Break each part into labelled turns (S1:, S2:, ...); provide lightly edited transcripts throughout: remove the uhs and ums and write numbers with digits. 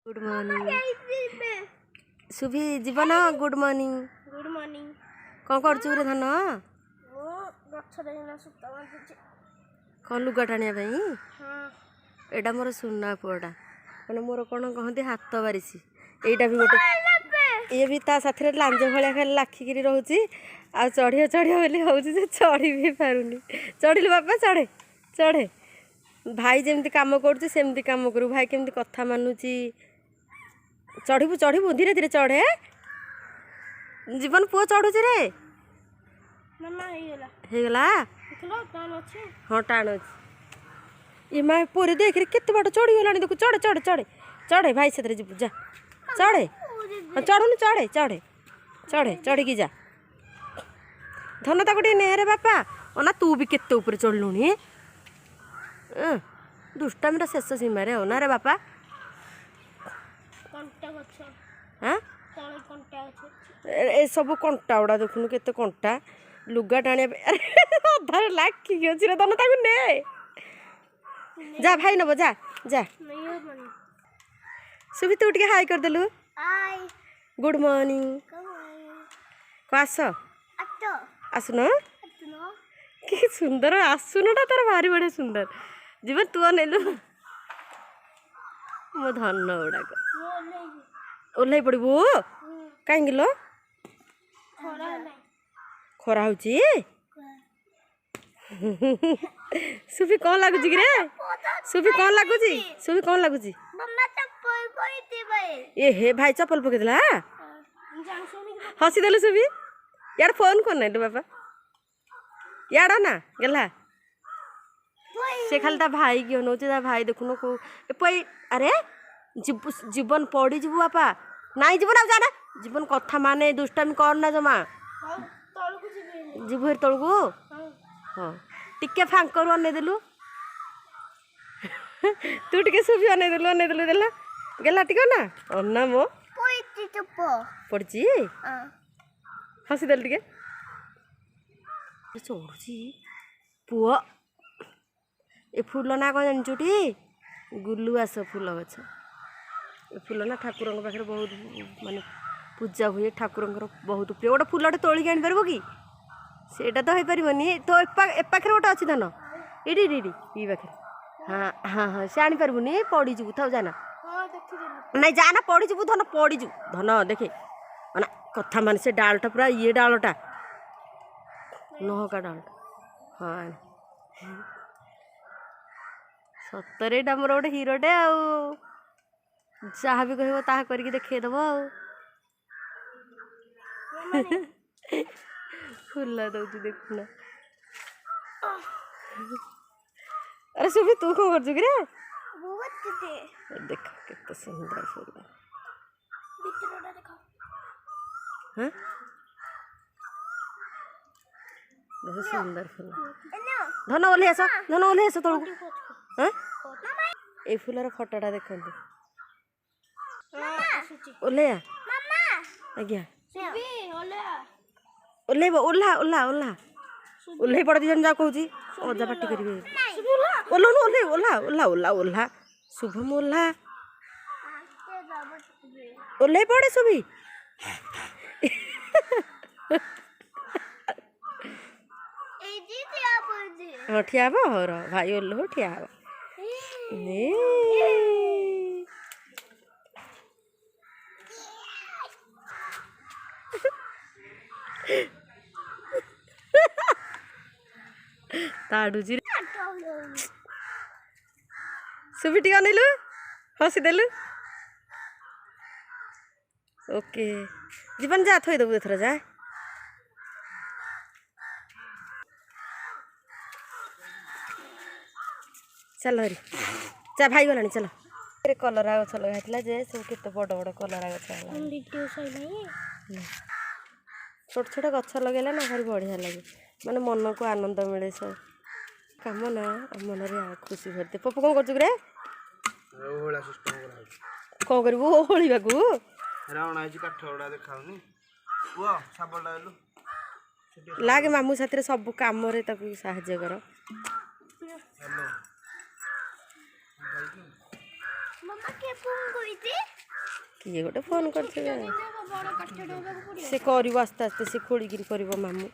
S1: good morning सुभी जीवन good morning
S2: good morning
S1: कौन कर रे धन कौन लुगा टाणिया एटा मोर सुना पुआटा मैंने मोर कौन कहते हाथ बारिश यहीटा भी गोटे ये भी ता साथी लांज भाया खाली लाखिकी रोचे आ चढ़िया चढ़िया बोली हूँ चढ़ी भी पारुनी चढ़िलु बापा चढ़े चढ़े भाई जमी कम करमती कम करू भाई केमती कथा मानुची चढ़ू चढ़ू धीरे धीरे चढ़े जीवन पुओ चढ़ुची रे हेगला हाँ टाण अच्छे ये माँ पुरी देख केते बाट चढ़ीगला देखो चढ़े चढ़े चढ़े चढ़े भाई से जीव जा चढ़े चढ़ुनी चढ़े चढ़े चढ़े चढ़ी जा धन ताको ने बापा ना तू भी केते ऊपर चढ़लुनी दुष्टामीर शेष सीमार हो ना रे बापा हाँ ए सब कंटा गुड़ा देखुन केते कंटा लुगा टाणिया अधार लाखिकी अच्छी रे धन ताको ने जा भाई नब जा जा सुभी तू टे हाई करदेलु गुड मॉर्निंग को आस आसुन कि सुंदर आसुनटा तार भारी बढ़िया सुंदर जीवन तू अनेलु मो धन गुड़ाक ओह्ल पड़बू कहीं लो खरा हो सुफी कौन लगुच कि सुफी कौन लगुच सुफी कौन लगुच ए हे भाई चप्पल पकईला हसीदेलु सुफी यार फोन कर ना बापा यार ना गला से खाली ता भाई की नौ भाई देखुन को अरे जीवन पड़ी जीव बापा नाई जीवन आ जाना जीवन कथा माने दुष्टामी करना जमा जीव तलू हाँ टिके फांकर अनेदेलु तू टे सुभी अनेदेलु देला गला टिक ना अन्ना मो पड़ी हसीदेलु टे चढ़ुची पुआ ए फूल ना कौन जानचुटी गुलुआस फूल गछ ए फूल ना ठाकुर पाखे बहुत माने पूजा हुए ठाकुर बहुत प्रिय गोटे फूलटे तोलिक आनी पार कि सेटा तो हो पारनि तो एपाखे गोटे अच्छी धन इडी ई पाखे हाँ हाँ हाँ से आनी पारबुनि पड़ीजु था जाना नहीं जाना पड़ीजु धन पड़ीजु धन देखे ना कथा मान से डालटा पूरा ये डालटा नहका डालटा हाँ सतरे एटा मोर गोटे हिरोटे आउ जहाँ भी कह ता करके देखदब फुला दौच देखुना अरे सुभी तू कौन कर देख केते सुंदर फूल हाँ बहुत सुंदर फूल धन ओह्ल आस तलू हाँ ए फूलर फटोटा देखते ओह्ल आज्ञा ओह्ल ओह्ला ओह्ला ओह्ला ओह्ल पड़ दी जा कहूँ अजा पार्टी करेंगे ओह्लू ओह्ल ओह्ला ओह्ला ओह्ला ओह्ला शुभम ओह्ला ओह्ल पड़े सुभी हाँ ठिया हो भाई ओह्ल ठिया हो ताड़ुची सुभी टी अनेलु हसीदेलु ओके जीवन जा थोदेबू एथर जा चल हरी जा भाई गलानी चल कलरा गछ लगा जे सब केते बड़ बड़ कलरा गछ छोट छोट गछ लगेला ना भारी बढ़िया लगे माने मन को आनंद मिले सब कम ना मन खुशी भरते पप्पू कौन कर कौन कर लागे मामू साथी सब कम साहाଯ୍य कर किए गोटे फोन कर से कर आस्ते आस्ते से खोलिकी कर मामू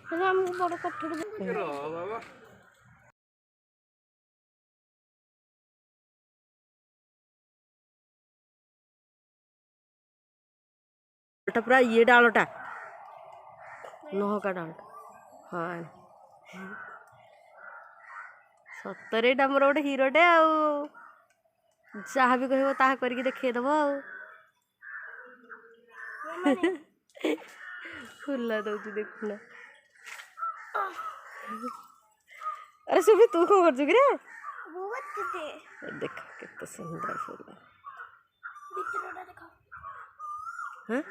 S1: पूरा ये डालटा नहका डालटा हाँ सतरे एटा मोर गोटे हिरोटे जहाँ भी कह ता करके देखदब फुला दौच देखुना अरे सुबह तू कौन कर रे देख केते सुंदर फूल हाँ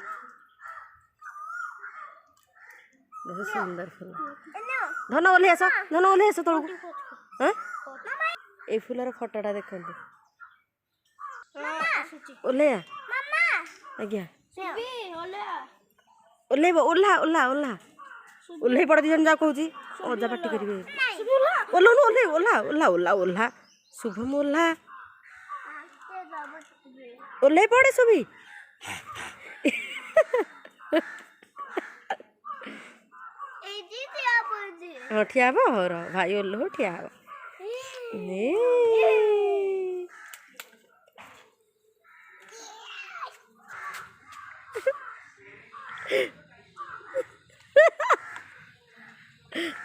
S1: बहुत सुंदर फूल धन ओह्लि आस तलू हाँ ये फूलर फटाटा देखते ओह्लैया आज्ञा ओह्लैब ओह्ला ओह्ला ओह्ला ओह्लै पड़ दी जन जा कहूँ अजा पार्टी करेंगे ओह्लौनु ओह्लै ओह्ला ओह्ला ओह्ला ओह्ला शुभम ओह्ला ओह्लै पड़े सुभी हाँ ठिया हो भाई ओह्लो ठिया हो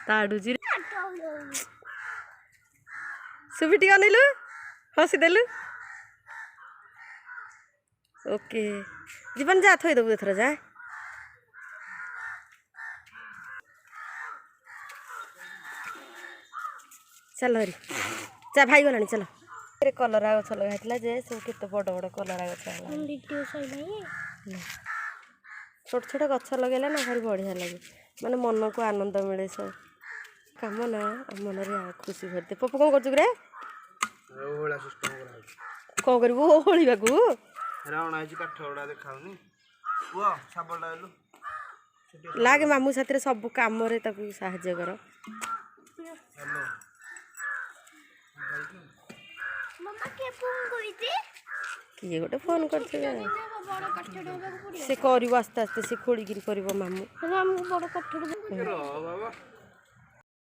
S1: ताड़ुची सुबी टी अनेलु हसीदेलु ओके जीवन जा थोई देबु एथर जा चल हरी जा भाई गलानी चल कलरा गछ लगा जे सब केते बड़ बड़ कलरा गछ छोट छोट गछ लगेला ना भारी बढ़िया लगे माने मन को आनंद मिले सब काम ना मन खुशी भरते पप्पू कौन कर कौन कर होलिया को लागे मामू साथी सब कम साहाଯ୍य कर किए गोटे फोन कर से कर आस्ते आस्ते से खोलिकी कर मामू